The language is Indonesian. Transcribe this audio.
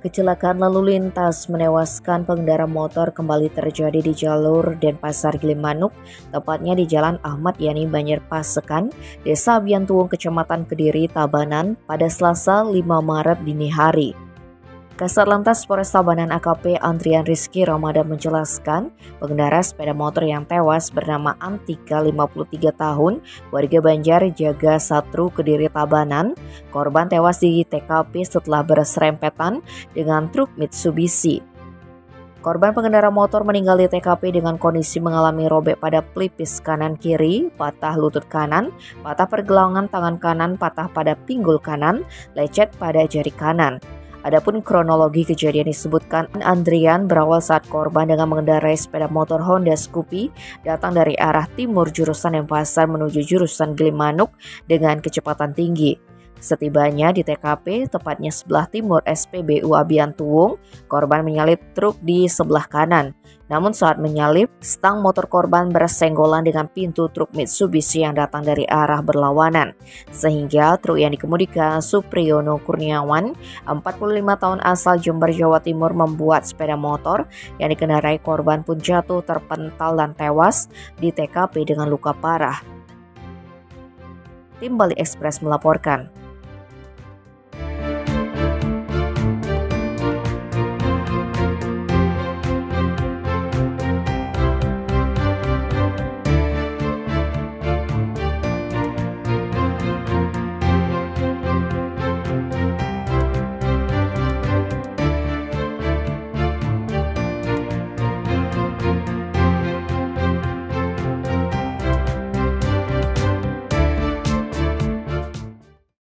Kecelakaan lalu lintas menewaskan pengendara motor kembali terjadi di jalur Denpasar Gilimanuk, tepatnya di Jalan Ahmad Yani Banjarpasekan, Desa Biantuung, Kecamatan Kediri, Tabanan pada Selasa 5 Maret dini hari. Kasat Lantas Polres Tabanan AKP Andrian Rizky Ramadan menjelaskan, pengendara sepeda motor yang tewas bernama Antika 53 tahun, warga Banjar Jaga Satru Kediri Tabanan. Korban tewas di TKP setelah berserempetan dengan truk Mitsubishi. Korban pengendara motor meninggal di TKP dengan kondisi mengalami robek pada pelipis kanan kiri, patah lutut kanan, patah pergelangan tangan kanan, patah pada pinggul kanan, lecet pada jari kanan. Adapun kronologi kejadian disebutkan Andrian berawal saat korban dengan mengendarai sepeda motor Honda Scoopy datang dari arah timur jurusan Denpasar menuju jurusan Gilimanuk dengan kecepatan tinggi. Setibanya di TKP, tepatnya sebelah timur SPBU Biantuung, korban menyalip truk di sebelah kanan. Namun saat menyalip, stang motor korban bersenggolan dengan pintu truk Mitsubishi yang datang dari arah berlawanan. Sehingga truk yang dikemudikan Supriyono Kurniawan, 45 tahun asal Jember, Jawa Timur, membuat sepeda motor yang dikendarai korban pun jatuh terpental dan tewas di TKP dengan luka parah. Tim Bali Express melaporkan.